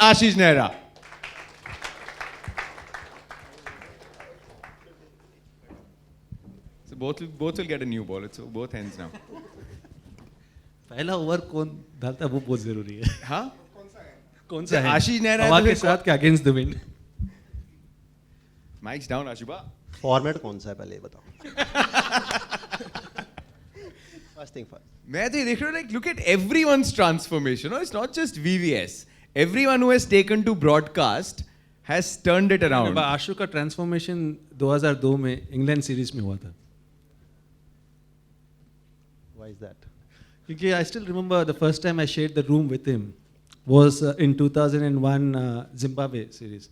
Ashish Nehra. So both will get a new ball. It's both ends now. पहला over कौन डालता है वो बहुत जरूरी है. हाँ? कौन सा है? आशीष नेहरा हवा तो के फिर साथ क्या against the wind? Mike's down, Ashuba. Format कौन सा है पहले ये बताओ. First thing first. मैं तो ये देख रहा हूँ, like, look at everyone's transformation. No, it's not just VVS. Everyone who has taken to broadcast has turned it around. आशु का ट्रांसफॉर्मेशन 2002 में इंग्लैंड सीरीज में हुआ था. Why is that? क्योंकि I still remember the first time I shared the room with him was in 2001 Zimbabwe series.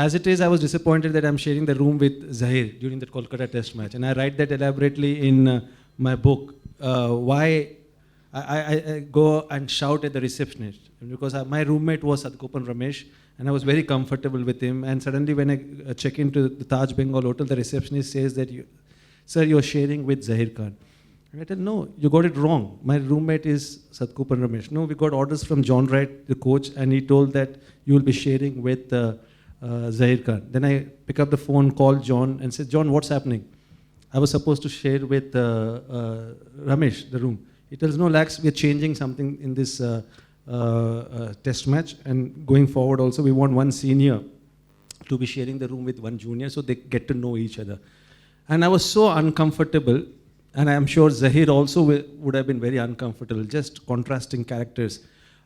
As it is, I was disappointed that I'm sharing the room with Zahir during that Kolkata Test match, and I write that elaborately in my book. Why I go and shout at the receptionist, because my roommate was Sadkopan Ramesh, and I was very comfortable with him. And suddenly, when I check into the Taj Bengal Hotel, the receptionist says that, "Sir, you're sharing with Zahir Khan." And I tell, "No, you got it wrong. My roommate is Sadkopan Ramesh." "No, we got orders from John Wright, the coach, and he told that you will be sharing with Zahir Khan." Then I pick up the phone, call John, and say, "John, what's happening?" I was supposed to share with Ramesh the room. He tells, "No, Lax, we are changing something in this test match, and going forward also, we want one senior to be sharing the room with one junior, so they get to know each other." And I was so uncomfortable. And I am sure Zahir also would have been very uncomfortable, just contrasting characters.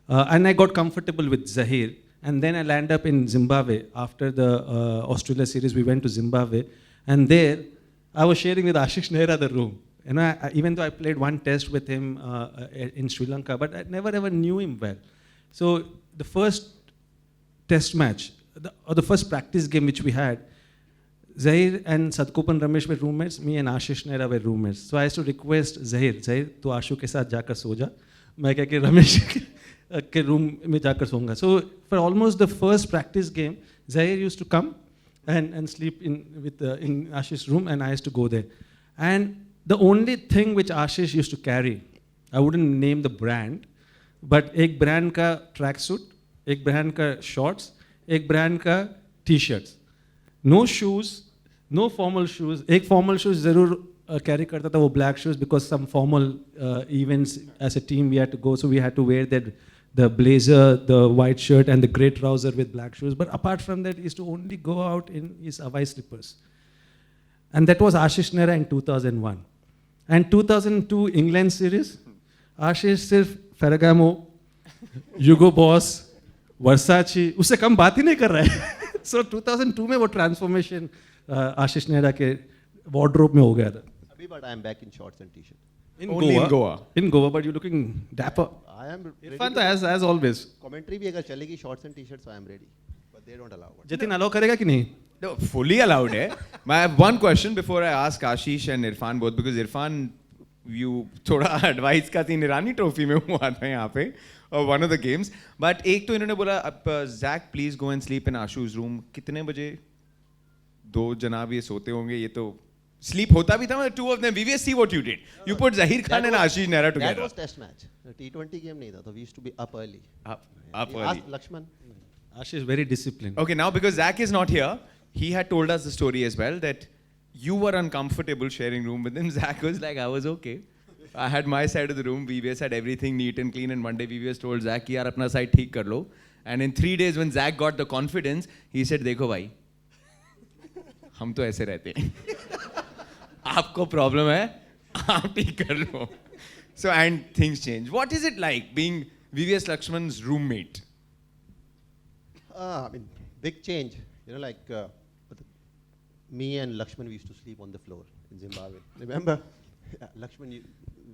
And I got comfortable with Zahir. And then I landed up in Zimbabwe. After the Australia series, we went to Zimbabwe. And there, I was sharing with Ashish Nehra the room. And even though I played one test with him in Sri Lanka, but I never ever knew him well. So the first test match, or the first practice game which we had, Zahir and Sadkopan Ramesh were roommates, me and Ashish Nehra were roommates. So I used to request Zahir, "तू आशु के साथ जाकर सो जा, मैं क्या कि रमेश के room में जाकर सोऊंगा." So for almost the first practice game, Zahir used to come and sleep in Ashish's room, and I used to go there. And the only thing which Ashish used to carry, I wouldn't name the brand, but एक brand का tracksuit, एक brand का shorts, एक brand का t-shirts. No shoes, no formal shoes. एक formal shoes जरूर carry करता था, वो black shoes, because some formal events as a team we had to go, so we had to wear the blazer, the white shirt, and the grey trouser with black shoes. But apart from that, he used to only go out in his Hawaii slippers. And that was Ashish Nehra in 2001. And 2002 England series, Ashish सिर्फ Ferragamo, Hugo Boss, Versace, उससे कम बात ही नहीं कर रहा है. So 2002 में वो transformation आशीष नेहरा के वार्डरोब में हो गया था. अभी but I am back in shorts and t-shirt. Only in Goa. In Goa, but you're looking dapper. I am Irfan तो as always. Commentary भी अगर चलेगी shorts and t-shirts, I am ready. But they don't allow it. Jatin allow करेगा कि नहीं? No, fully allowed है. I have one question before I ask Ashish and Irfan both, because Irfan, you थोड़ा advice का तीन ईरानी ट्रॉफी में हुआ था यहाँ पे, or one of the games. But एक तो इन्होंने बोला, Zach, please go and sleep in Ashu's room. कितने बजे दो जनाब ये सोते होंगे? ये तो sleep होता भी था, मतलब two of them. VVS, see what you did. You put Zahir Khan and Ashish Nehra together. That was test match. T20 game नहीं था, so we used to be up early. Up early. Ask Lakshman. Ashish is very disciplined. Okay, now because Zach is not here, he had told us the story as well, that you were uncomfortable sharing room with him. Zach was like, I was okay. I had my side of the room. VVS had everything neat and clean. And one day VVS told Zach, "यार अपना side ठीक कर लो." And in 3 days, when Zach got the confidence, he said, "देखो भाई, हम तो ऐसे रहते हैं. आपको problem है, आप ठीक कर लो." So and things change. What is it like being VVS Lakshman's roommate? I mean, big change. You know, like me and Lakshman, we used to sleep on the floor in Zimbabwe. Remember? Lakshman,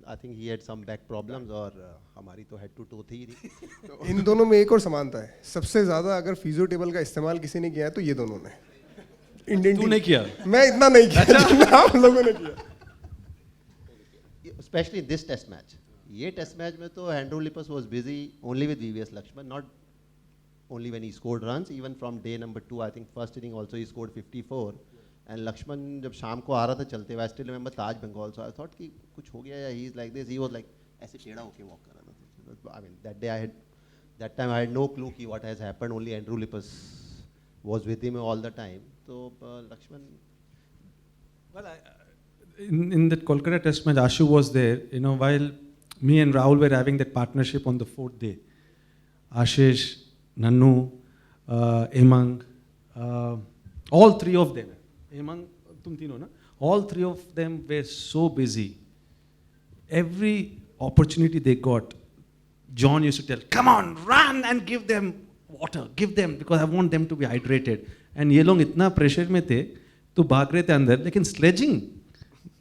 I think he had some back problems, और हमारी तो head to toe थी ही नहीं. इन दोनों में एक और समानता है. सबसे ज़्यादा अगर फिजियो टेबल का इस्तेमाल किसी ने किया है तो ये दोनों ने. इंडियन तूने किया? मैं इतना नहीं किया जितना आप लोगों ने किया. Especially this test match. ये test match में तो Andrew Lippus was busy only with VVS Lakshman, not only when he scored runs. Even from day number 2, I think first inning also he scored 54. And Lakshman जब शाम को आ रहा था चलते हुए, I still remember Taj Bengal, so I thought कि कुछ हो गया या he is like this. He was like ऐसे टेढ़ा होके walk कर रहा था. I mean, that day I had That time I had no clue ki what has happened. Only Andrew Lippis was with him all the time. So Lakshman. Well, in that Kolkata test match, Ashu was there. You know, while me and Rahul were having that partnership on the 4th day, Ashish, Nannu, Emang, all three of them. Emang, tum tino na? All three of them were so busy. Every opportunity they got, John used to tell, come on, run and give them water, give them, because I want them to be hydrated. And ये लोग इतना pressure में थे, तो भाग रहे थे अंदर, लेकिन स्लेजिंग,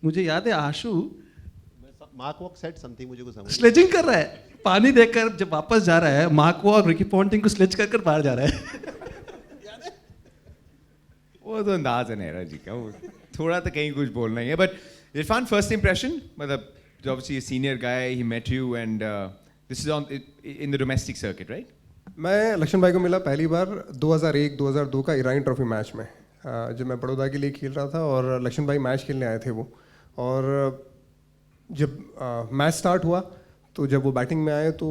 मुझे याद है आशु Mark Walk said something, मुझे कुछ समझ स्लेजिंग कर रहा है, पानी देकर जब वापस जा रहा है, मार्क वॉक रिकी पॉन्टिंग को स्लेज कर बाहर जा रहा है. वो तो अंदाज है नेहरा जी का, वो थोड़ा तो कहीं कुछ बोलना ही है. बट इरफान, फर्स्ट इंप्रेशन, मतलब obviously a senior guy, he met you, and this is in the domestic circuit, right? मैं लक्ष्मण भाई को मिला पहली बार 2001-2002 का ईरानी ट्रॉफी मैच में, जब मैं बड़ौदा के लिए खेल रहा था और लक्ष्मण भाई मैच खेलने आए थे वो. और जब मैच स्टार्ट हुआ तो जब वो बैटिंग में आए तो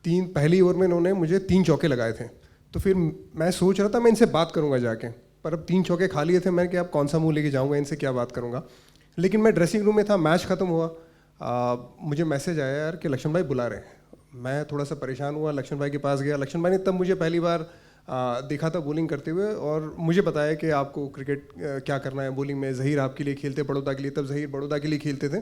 पहली ओवर में इन्होंने मुझे 3 चौके लगाए थे. तो फिर मैं सोच रहा था मैं इनसे बात करूंगा जाके, पर अब 3 चौके खा लिए थे. मैंने कहा अब कौन सा मुंह लेके जाऊंगा, इनसे क्या बात करूंगा. लेकिन मैं ड्रेसिंग रूम में था, मैच ख़त्म हुआ, मुझे मैसेज आया यार कि लक्ष्मण भाई बुला रहे हैं. मैं थोड़ा सा परेशान हुआ, लक्ष्मण भाई के पास गया. लक्ष्मण भाई ने तब मुझे पहली बार देखा था बॉलिंग करते हुए, और मुझे बताया कि आपको क्रिकेट क्या करना है बॉलिंग में. ज़हीर आपके लिए खेलते बड़ौदा के लिए, तब ज़हीर बड़ौदा के लिए खेलते थे.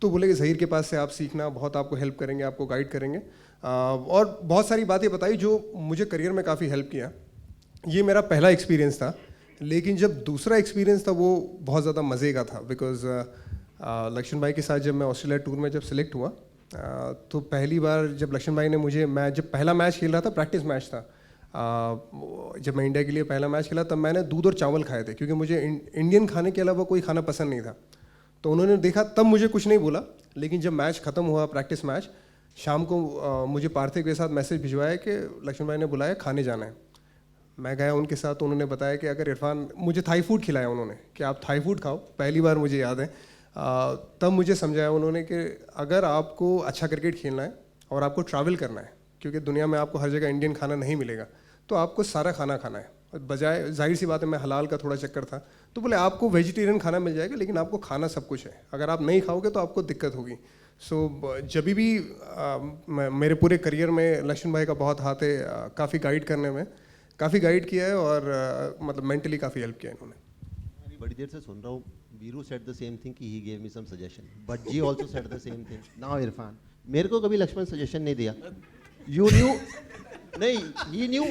तो बोले कि ज़हीर के पास से आप सीखना, बहुत आपको हेल्प करेंगे, आपको गाइड करेंगे. और बहुत सारी बातें बताई जो मुझे करियर में काफ़ी हेल्प किया. ये मेरा पहला एक्सपीरियंस था. लेकिन जब दूसरा एक्सपीरियंस था वो बहुत ज़्यादा मज़े का था, बिकॉज लक्ष्मण भाई के साथ जब मैं ऑस्ट्रेलिया टूर में जब सिलेक्ट हुआ, तो पहली बार जब लक्ष्मण भाई ने मुझे, मैं जब पहला मैच खेल रहा था, प्रैक्टिस मैच था, जब मैं इंडिया के लिए पहला मैच खेला तब मैंने दूध और चावल खाए थे, क्योंकि मुझे इंडियन खाने के अलावा कोई खाना पसंद नहीं था. तो उन्होंने देखा, तब मुझे कुछ नहीं बोला. लेकिन जब मैच ख़त्म हुआ, प्रैक्टिस मैच, शाम को मुझे पार्थिव के साथ मैसेज भिजवाया कि लक्ष्मण भाई ने बुलाया, खाने जाना है. मैं गया उनके साथ, तो उन्होंने बताया कि अगर इरफान, मुझे थाई फूड खिलाया उन्होंने कि आप थाई फूड खाओ. पहली बार मुझे याद है, तब मुझे समझाया उन्होंने कि अगर आपको अच्छा क्रिकेट खेलना है और आपको ट्रैवल करना है, क्योंकि दुनिया में आपको हर जगह इंडियन खाना नहीं मिलेगा, तो आपको सारा खाना खाना है. बजाय, जाहिर सी बात है, मैं हलाल का थोड़ा चक्कर था, तो बोले आपको वेजिटेरियन खाना मिल जाएगा, लेकिन आपको खाना सब कुछ है. अगर आप नहीं खाओगे तो आपको दिक्कत होगी. सो जब भी मेरे पूरे करियर में लक्ष्मण भाई का बहुत हाथ है, काफ़ी गाइड करने में, काफ़ी गाइड किया है, और मतलब मेंटली काफ़ी हेल्प किया इन्होंने. बड़ी देर से सुन रहा हूँ. Veeru said the same thing कि he gave me some suggestion, but जी also said the same thing. Now Irfan, मेरे को कभी लक्ष्मण सजेशन नहीं दिया. यू न्यू, नहीं, ही न्यू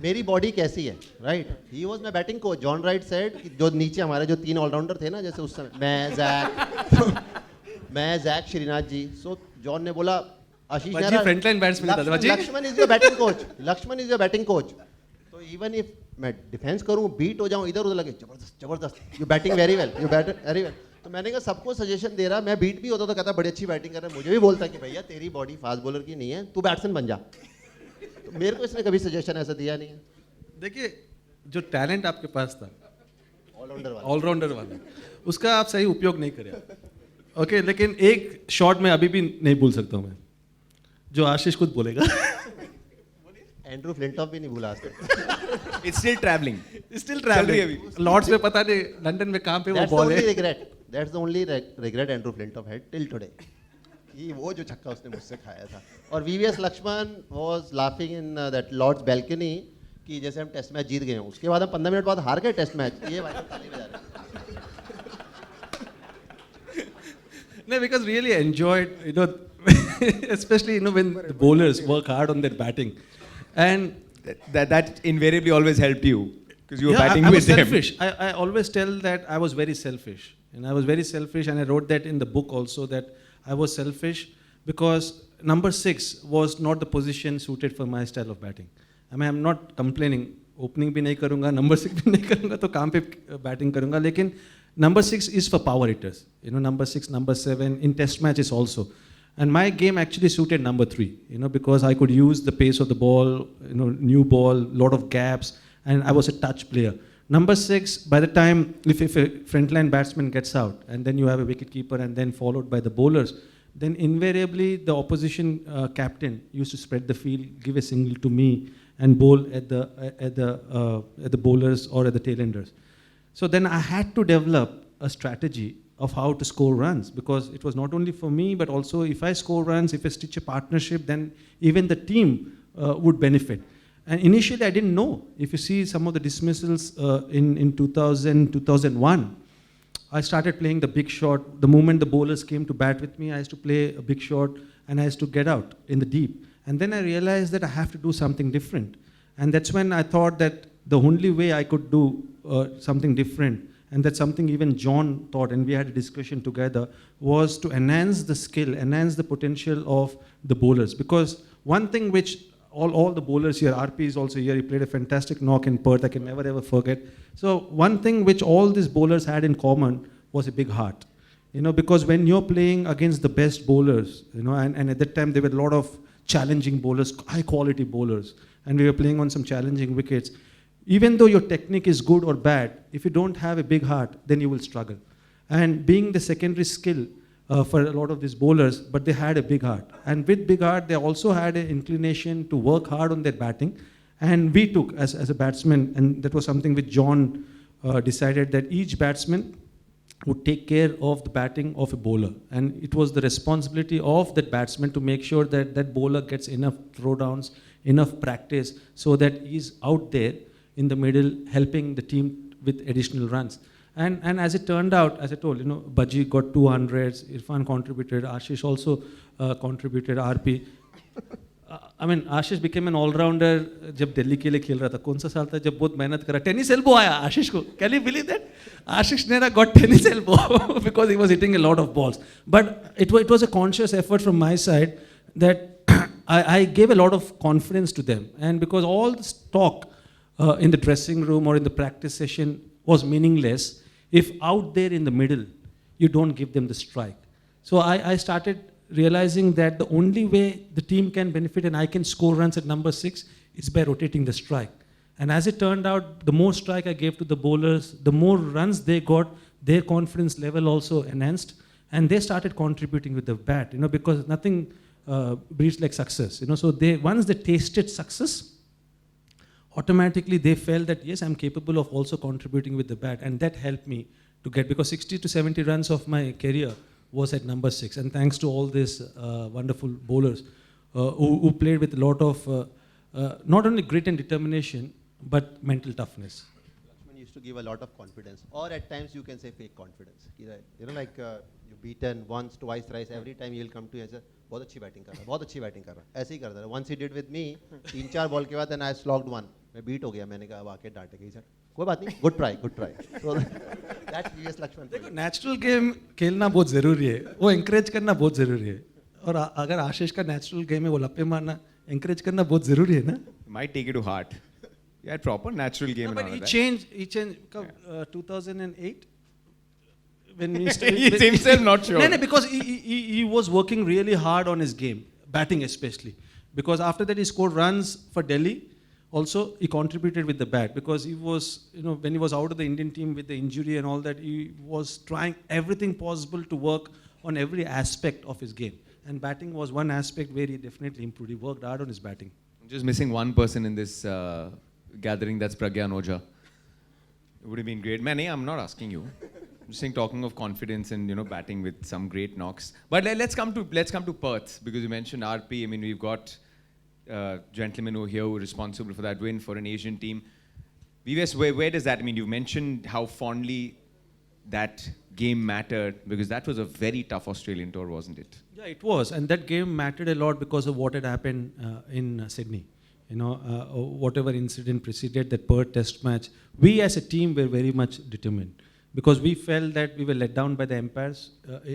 मेरी बॉडी कैसी है, right. He was my batting coach. John Wright said कि जो नीचे हमारे जो 3 ऑलराउंडर थे ना, जैसे उस समय मैं जैक श्रीनाथ जी. सो जॉन ने बोला Ashish frontline batsman, Laxman is your batting coach, Laxman is your batting coach. तो इवन इफ मैं डिफेंस करूं, बीट हो जाऊं, इधर उधर लगे, जबरदस्त जबरदस्त, you batting very well, you bat very well. तो मैंने कहा सबको सजेशन दे रहा, मैं बीट भी होता तो कहता बड़ी अच्छी बैटिंग कर रहा है. मुझे भी बोलता कि भैया तेरी बॉडी फास्ट बॉलर की नहीं है, तू बैट्समैन बन जा. तो मेरे को इसने कभी सजेशन ऐसा दिया नहीं है. देखिए, जो टैलेंट आपके पास था, ऑलराउंडर वाला, उसका आप सही उपयोग नहीं करे. ओके, लेकिन एक शॉट में अभी भी नहीं भूल सकता हूँ मैं, जो आशीष खुद बोलेगा. एंड्रू फ्लिंटॉफ भी नहीं भूला आज तक. It's still traveling. लॉर्ड्स में पता नहीं लंदन में कहाँ पे वो बॉल है. That's the only regret Andrew Flintoff had till today. कि वो जो छक्का उसने मुझसे खाया था. और VVS Lakshman was laughing in that Lord's balcony कि जैसे हम टेस्ट मैच जीत गए हैं, उसके बाद हम 15 मिनट बाद हार गए टेस्ट मैच. ये भाई ताली बजा रहे. No, because really enjoyed, you know, especially, you know, when the bowlers work hard on their batting. And that invariably always helped you, because you were yeah, batting I with was them. selfish. I always tell that I was very selfish. And I was very selfish, and I wrote that in the book also, that I was selfish because number 6 was not the position suited for my style of batting. I mean, I'm not complaining. Opening भी नहीं करूँगा, number 6 भी नहीं करूँगा, तो काम पे batting करूँगा. लेकिन number 6 is for power hitters. You know, number 6, number 7 in test matches also. And my game actually suited number 3, you know, because I could use the pace of the ball, you know, new ball, lot of gaps, and I was a touch player. Number 6, by the time, if a frontline batsman gets out, and then you have a wicket keeper, and then followed by the bowlers, then invariably the opposition captain used to spread the field, give a single to me, and bowl at the bowlers or at the tailenders. So then I had to develop a strategy of how to score runs, because it was not only for me, but also if I score runs, if I stitch a partnership, then even the team would benefit. And initially I didn't know. If you see some of the dismissals in 2000, 2001, I started playing the big shot. The moment the bowlers came to bat with me, I used to play a big shot and I used to get out in the deep. And then I realized that I have to do something different. And that's when I thought that the only way I could do something different, and that's something even John thought, and we had a discussion together, was to enhance the skill, enhance the potential of the bowlers. Because one thing which all the bowlers here, RP is also here, he played a fantastic knock in Perth, I can never ever forget. So one thing which all these bowlers had in common was a big heart. Because when you're playing against the best bowlers, and at that time there were a lot of challenging bowlers, high quality bowlers, and we were playing on some challenging wickets. Even though your technique is good or bad, if you don't have a big heart, then you will struggle. And being the secondary skill for a lot of these bowlers, but they had a big heart. And with big heart, they also had an inclination to work hard on their batting. And we took, as a batsman, and that was something which John decided, that each batsman would take care of the batting of a bowler. And it was the responsibility of that batsman to make sure that that bowler gets enough throwdowns, enough practice, so that he's out there in the middle helping the team with additional runs. And as it turned out, as I told, Baji got 200s, Irfan contributed, Ashish also contributed, RP. I mean, Ashish became an all-rounder जब दिल्ली के लिए खेल रहा था. कौन सा साल था जब बहुत मेहनत करा. Tennis elbow आया आशीष को. Can you believe that? Ashish Nehra got tennis elbow because he was hitting a lot of balls. But it was a conscious effort from my side that I gave a lot of confidence to them. And because all this talk in the dressing room or in the practice session was meaningless if out there in the middle you don't give them the strike. So I started realizing that the only way the team can benefit and I can score runs at number 6 is by rotating the strike. And as it turned out, the more strike I gave to the bowlers, the more runs they got, their confidence level also enhanced, and they started contributing with the bat, because nothing breeds like success. So once they tasted success, automatically they felt that yes, I'm capable of also contributing with the bat, and that helped me to get, because 60 to 70 runs of my career was at number 6, and thanks to all these wonderful bowlers who played with a lot of not only grit and determination, but mental toughness. Lakshman used to give a lot of confidence, or at times you can say fake confidence. Like you've beaten once, twice, thrice, every time he'll come to you and say, बहुत अच्छी batting कर रहा है, बहुत अच्छी batting कर रहा है, ऐसे ही करता है. Once he did with me, 3-4 ball के बाद and I slogged one, मैं बीट हो गया, मैंने कहा वाकई डांटेगा. He said, कोई बात नहीं, good try. So that's VS Lakshman. देखो, नेचुरल गेम खेलना बहुत ज़रूरी है, वो encourage करना बहुत ज़रूरी है. और अगर आशीष का नेचुरल गेम है वो लप्पे मारना encourage करना बहुत ज़रूरी है ना. Might take it to heart. Yeah, proper natural game. No, but he changed 2008 when he He's himself not sure. No, because he was working really hard on his game, batting especially. Because after that he scored runs for Delhi. Also, he contributed with the bat, because he was, when he was out of the Indian team with the injury and all that, he was trying everything possible to work on every aspect of his game. And batting was one aspect where he definitely improved. He worked hard on his batting. I'm just missing one person in this gathering, that's Pragyan Ojha. It would have been great. Man, I'm not asking you. I'm just saying, talking of confidence and batting with some great knocks. But let's come to Perth, because you mentioned RP. I mean, we've got gentlemen who are here who are responsible for that win for an Asian team. VVS, where does that, I mean, you mentioned how fondly that game mattered, because that was a very tough Australian tour, wasn't it? Yeah, it was. And that game mattered a lot because of what had happened in Sydney. Whatever incident preceded that Perth test match, we as a team were very much determined, because we felt that we were let down by the umpires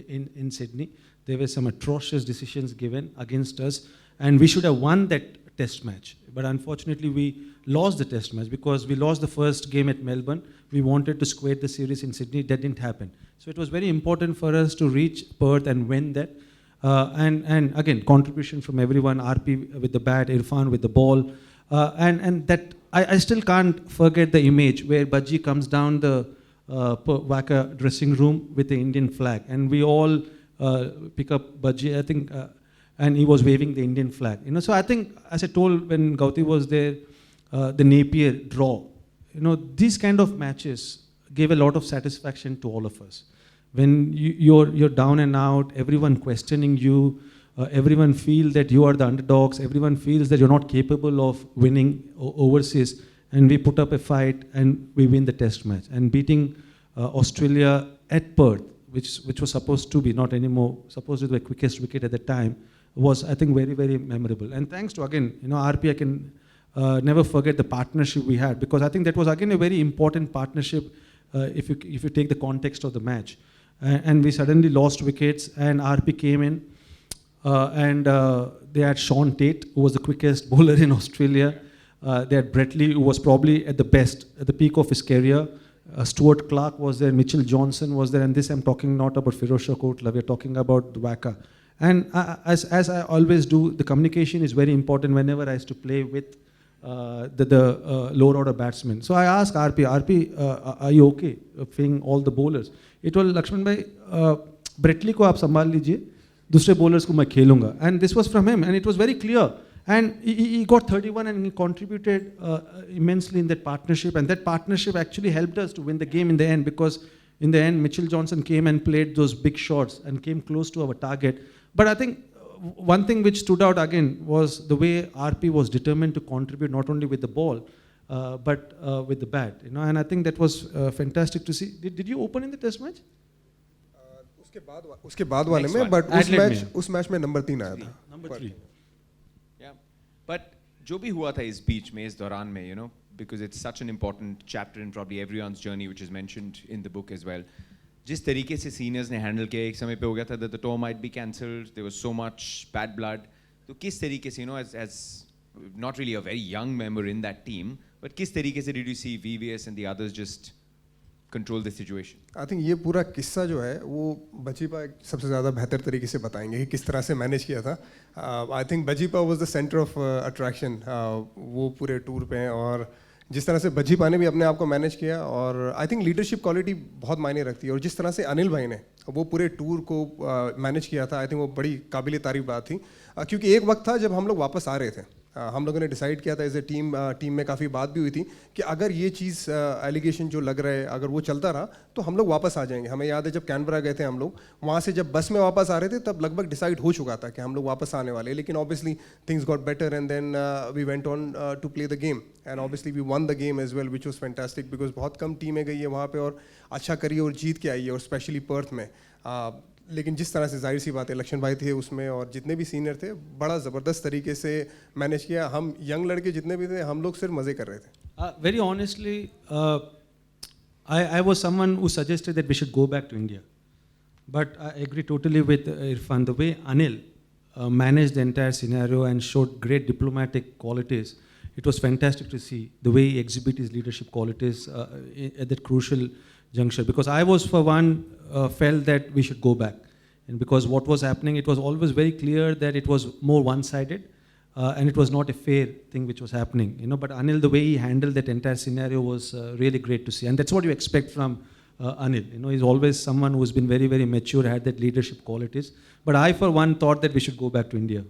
in Sydney. There were some atrocious decisions given against us, and we should have won that test match. But unfortunately, we lost the test match because we lost the first game at Melbourne. We wanted to square the series in Sydney. That didn't happen. So it was very important for us to reach Perth and win that. And again, contribution from everyone, RP with the bat, Irfan with the ball. And that I still can't forget the image where Baji comes down the Wacker dressing room with the Indian flag. And we all pick up budgie, I think, and he was waving the Indian flag. So I think, as I told when Gauti was there, the Napier draw, these kind of matches gave a lot of satisfaction to all of us. When you're down and out, everyone questioning you, everyone feels that you are the underdogs, everyone feels that you're not capable of winning overseas, and we put up a fight and we win the test match. And beating Australia at Perth, which was supposed to be, not anymore, supposed to be the quickest wicket at the time, was, I think, very, very memorable. And thanks to, again, RP, I can never forget the partnership we had, because I think that was, again, a very important partnership if you take the context of the match. And we suddenly lost wickets, and RP came in, and they had Sean Tate, who was the quickest bowler in Australia. They had Bretley, who was probably at the peak of his career. Stuart Clark was there, Mitchell Johnson was there, and this I'm talking not about Firozshah Kotla, we're talking about Dwaka. And as I always do, the communication is very important whenever I used to play with the lower order batsmen. So I asked RP, are you okay playing all the bowlers? He told Lakshman bhai, Bretley ko aap sambhal lijiye, dusre bowlers ko main khelunga. And this was from him, and it was very clear. And he got 31 and he contributed immensely in that partnership. And that partnership actually helped us to win the game in the end, because in the end, Mitchell Johnson came and played those big shots and came close to our target. But I think one thing which stood out again was the way RP was determined to contribute not only with the ball, but with the bat. And I think that was fantastic to see. Did you open in the test match? उसके बाद वाले में, but उस match में number 3 आया था. Number 3. Yeah, but जो भी हुआ था इस बीच में, इस दौरान में, because it's such an important chapter in probably everyone's journey, which is mentioned in the book as well. जिस तरीके से सीनियर्स ने हैंडल किया, एक समय पे हो गया था that the tour might be cancelled, there was so much bad blood. तो किस तरीके से, as not really a very young member in that team, but किस तरीके से did you see VVS and the others just control the situation? I think ये पूरा किस्सा जो है वो बजीपा सबसे ज़्यादा बेहतर तरीके से बताएंगे कि किस तरह से मैनेज किया था. आई थिंक बजीपा was the centre of attraction वो पूरे टूर पे, और जिस तरह से बजीपा ने भी अपने आप को मैनेज किया, और आई थिंक लीडरशिप क्वालिटी बहुत मायने रखती है. और जिस तरह से अनिल भाई ने वो पूरे टूर को मैनेज किया था, आई थिंक वो बड़ी काबिल तारीफ बात थी. क्योंकि एक वक्त था जब हम लोग वापस आ रहे थे, हम लोगों ने डिसाइड किया था एज ए टीम में काफ़ी बात भी हुई थी कि अगर ये चीज़ एलिगेशन जो लग रहा है अगर वो चलता रहा तो हम लोग वापस आ जाएंगे. हमें याद है जब कैनबरा गए थे हम लोग, वहाँ से जब बस में वापस आ रहे थे तब लगभग डिसाइड हो चुका था कि हम लोग वापस आने वाले. लेकिन obviously things got better and then we went on to play the game, and obviously we won the game as well, which was fantastic, because बहुत कम टीमें गई है वहाँ पे और अच्छा करी और जीत के आई है, और स्पेशली पर्थ में. लेकिन जिस तरह से जाहिर सी बात है लक्ष्मण भाई थे उसमें और जितने भी सीनियर थे, बड़ा ज़बरदस्त तरीके से मैनेज किया. हम यंग लड़के जितने भी थे हम लोग सिर्फ मज़े कर रहे थे. Very honestly, I was someone who suggested that we should go back to India. But I agree totally with Irfan. The way Anil managed the entire scenario and showed great diplomatic qualities, it was fantastic to see the way he exhibited his leadership qualities at that crucial juncture. Because I was, for one, felt that we should go back. And because what was happening, it was always very clear that it was more one-sided. And it was not a fair thing which was happening, But Anil, the way he handled that entire scenario was really great to see, and that's what you expect from Anil. He's always someone who's been very, very mature, had that leadership qualities. But I, for one, thought that we should go back to India.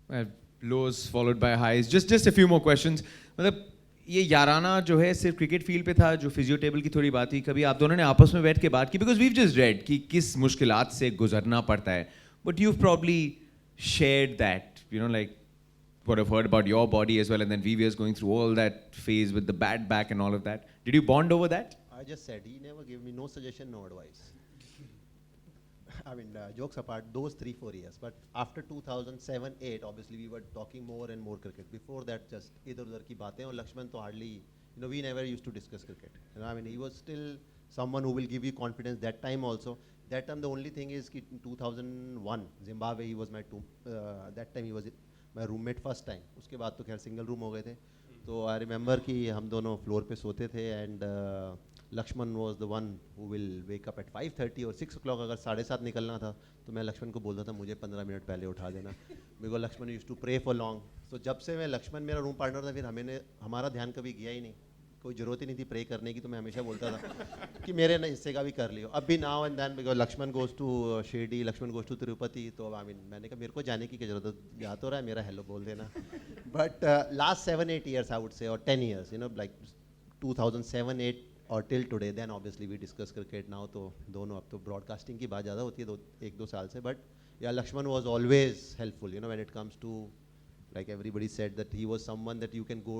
Well, lows followed by highs. Just a few more questions. मतलब ये याराना जो है सिर्फ cricket field पे था, जो physio table की थोड़ी बात हुई, कभी आप दोनों ने आपस में बैठ के बात की? बिकॉज वीव जस्ट रेड कि किस मुश्किलात से गुजरना पड़ता है, but you probably shared that, like what I've heard about your body as well, and then VVS going through all that phase with the bad back and all of that. Did you bond over that? I just said, he never gave me no suggestion, no advice. I mean, jokes apart, those 3-4 years. But after 2007-8, obviously we were talking more and more cricket. Before that, just idhar-udhar ki baatein, and Lakshman to hardly, we never used to discuss cricket. I mean, he was still someone who will give you confidence that time also. That time the only thing is in 2001 Zimbabwe he was my that time he was my roommate first time. उसके बाद तो खैर single room हो गए थे. तो I remember कि हम दोनों फ्लोर पे सोते थे, and Lakshman was the one who will wake up at 5:30 or 6 o'clock. अगर 7:30 निकलना था तो मैं लक्ष्मण को बोलता था मुझे 15 मिनट पहले उठा देना, because Lakshman used to pray for long. So जब से मैं लक्ष्मण मेरा रूम पार्टनर था, फिर हमारा ध्यान कभी गया ही नहीं कोई ज़रूरत ही नहीं थी प्रे करने की, तो मैं हमेशा बोलता था कि मेरे ना हिस्से का भी कर लियो. अब भी now and then because Laxman goes to Shirdi, Laxman goes to Tirupati, तो आई मीन मैंने कहा मेरे को जाने की क्या ज़रूरत है, जा तो रहा है, मेरा हेलो बोल देना. But last 7-8 years I would say, और 10 years, you know, like 2007-8 और till today, then obviously we discuss cricket now. तो दोनों अब तो ब्रॉडकास्टिंग की बात ज़्यादा होती है 1-2 साल से. But yeah Laxman was always helpful, you know, when it comes to, like everybody said that he was someone that you can go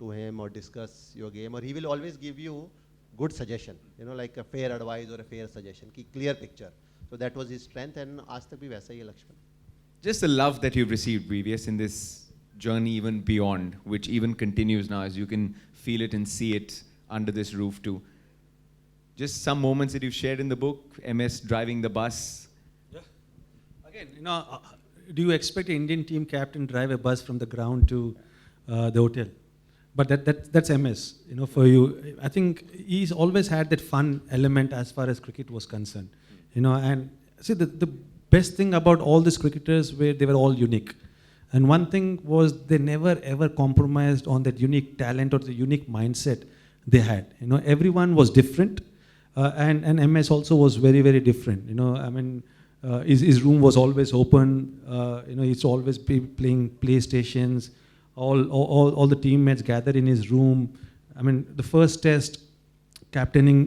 to him or discuss your game, or he will always give you good suggestion, you know, like a fair advice or a fair suggestion, ki clear picture. So that was his strength, and aaj tak bhi waisa hi hai Lakshman. Just the love that you've received, VVS, in this journey even beyond, which even continues now, as you can feel it and see it under this roof too. Just some moments that you've shared in the book, MS driving the bus. Again, you know, do you expect an Indian team captain drive a bus from the ground to the hotel? But that's MS, you know, for you. I think he's always had that fun element as far as cricket was concerned, you know. And see, the best thing about all these cricketers were they were all unique. And one thing was they never ever compromised on that unique talent or the unique mindset they had. You know, everyone was different, and MS also was very, very different. You know, I mean, his room was always open. You know, he's always playing PlayStations. All the teammates gathered in his room. I mean, the first test, captaining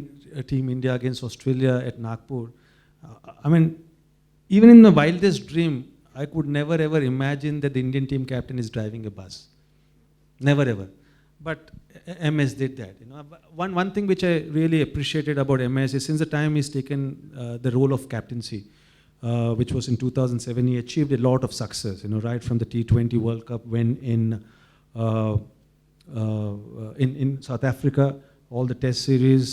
Team India against Australia at Nagpur. I mean, even in the wildest dream, I could never ever imagine that the Indian team captain is driving a bus. Never ever. But MS did that. You know, one thing which I really appreciated about MS is since the time he's taken the role of captaincy, which was in 2007, he achieved a lot of success. You know, right from the T20 World Cup, when in South Africa, all the Test series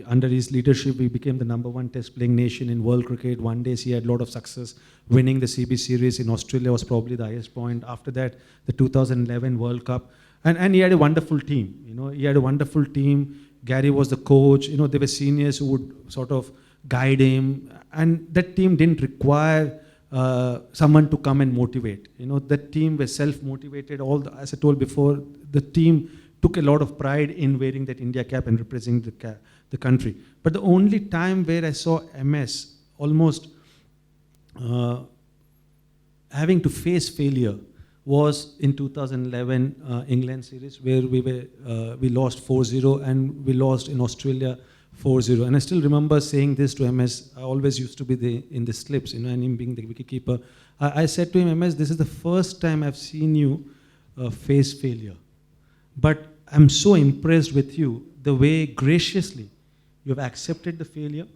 under his leadership, we became the #1 Test-playing nation in world cricket. One day, he had a lot of success, winning the CB series in Australia was probably the highest point. After that, the 2011 World Cup, and he had a wonderful team. You know, he had a wonderful team. Gary was the coach. You know, there were seniors who would sort of guide him, and that team didn't require someone to come and motivate. You know, that team was self-motivated. As I told before, the team took a lot of pride in wearing that India cap and representing the country. But the only time where I saw MS almost having to face failure was in 2011 England series, where we lost 4-0, and we lost in Australia 4-0. And I still remember saying this to MS. I always used to be in the slips, you know, and him being the wicketkeeper. I said to him, MS, this is the first time I've seen you face failure. But I'm so impressed with you, the way graciously you've accepted the failure,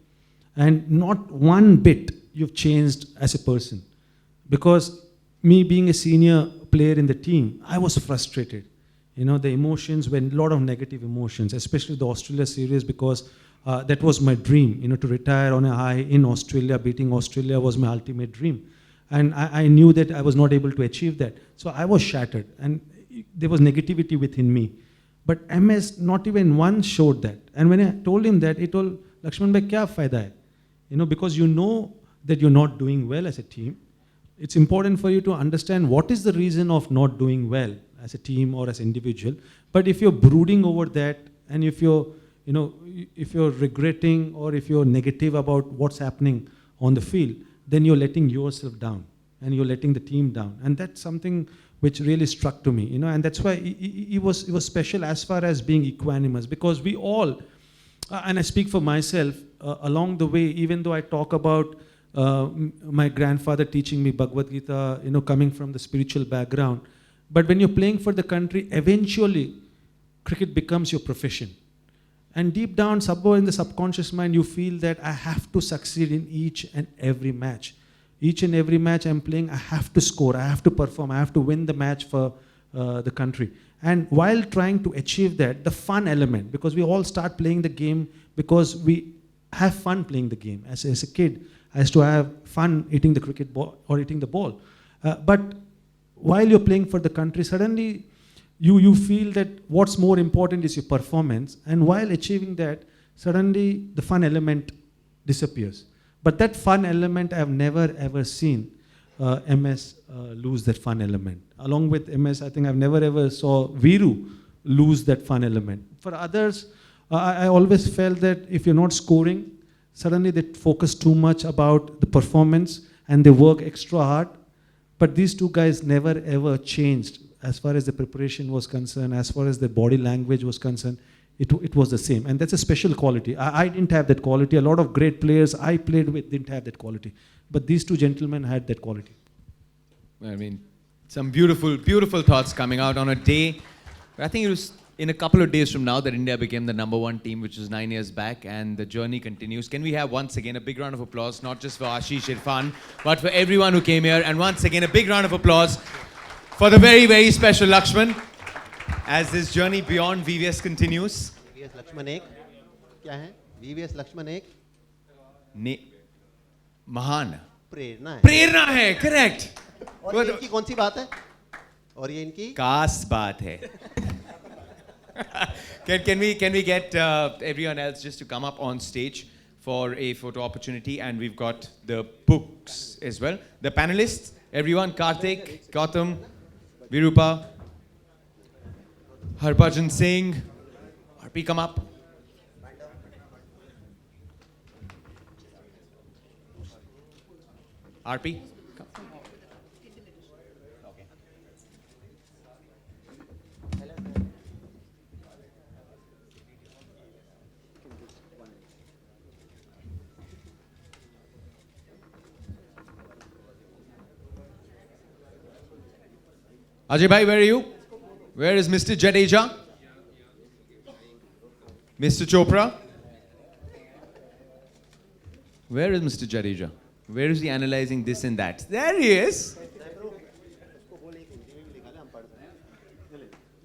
and not one bit you've changed as a person. Because me being a senior player in the team, I was frustrated. You know, the emotions were a lot of negative emotions, especially the Australia series, because that was my dream, you know, to retire on a high in Australia. Beating Australia was my ultimate dream. And I knew that I was not able to achieve that. So I was shattered, and there was negativity within me. But MS not even once showed that. And when I told him that, he told, Lakshman bhai, kya fayda hai? You know, because you know that you're not doing well as a team. It's important for you to understand what is the reason of not doing well as a team or as an individual. But if you're brooding over that, and if you're, you know, if you're regretting or if you're negative about what's happening on the field, then you're letting yourself down and you're letting the team down. And that's something which really struck to me, you know, and that's why he was special as far as being equanimous, because we all, and I speak for myself, along the way, even though I talk about my grandfather teaching me Bhagavad Gita, you know, coming from the spiritual background, but when you're playing for the country, eventually cricket becomes your profession. And deep down, somewhere in the subconscious mind, you feel that I have to succeed in each and every match. Each and every match I'm playing, I have to score, I have to perform, I have to win the match for the country. And while trying to achieve that, the fun element, because we all start playing the game because we have fun playing the game. As a kid, I used to have fun hitting the cricket ball or hitting the ball. But while you're playing for the country, suddenly you feel that what's more important is your performance. And while achieving that, suddenly the fun element disappears. But that fun element, I have never ever seen MS lose that fun element. Along with MS, I think I've never ever saw Viru lose that fun element. for others, I always felt that if you're not scoring, suddenly they focus too much about the performance and they work extra hard. But these two guys never ever changed as far as the preparation was concerned, as far as the body language was concerned. It was the same. And that's a special quality. I didn't have that quality. A lot of great players I played with didn't have that quality. But these two gentlemen had that quality. I mean, some beautiful, beautiful thoughts coming out on a day. I think it was in a couple of days from now that India became the #1 team, which was 9 years back, and the journey continues. Can we have once again a big round of applause, not just for Ashish Irfan, but for everyone who came here, and once again a big round of applause for the very, very special Lakshman as this journey beyond VVS continues. VVS Laxman एक क्या है? VVS Laxman एक महान प्रेरणा है। प्रेरणा है, correct. और ये इनकी कौन सी बात है? और ये इनकी खास बात है. Can we get everyone else just to come up on stage for a photo opportunity, and we've got the books as well. The panelists, everyone, Karthik, Gautam, Virupa, Harbhajan Singh, RP, come up. RP, come. Ajay bhai, where are you? Where is Mr. Jadeja? Mr. Chopra? Where is Mr. Jadeja? Where is he analyzing this and that? There he is.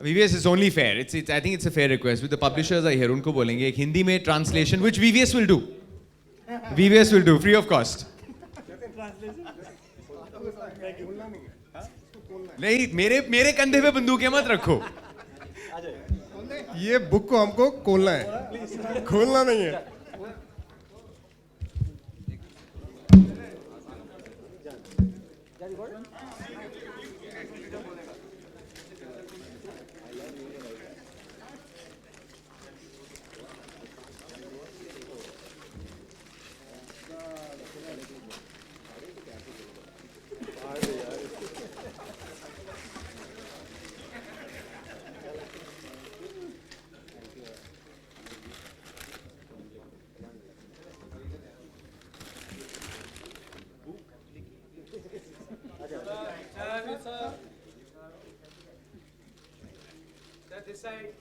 VVS is only fair. I think it's a fair request. With the publishers are here, उनको बोलेंगे एक हिंदी में translation, which VVS will do. VVS will do, free of cost. नहीं, मेरे कंधे पे बंदूकें मत रखो. ये बुक को हमको खोलना है, खोलना नहीं है. This side.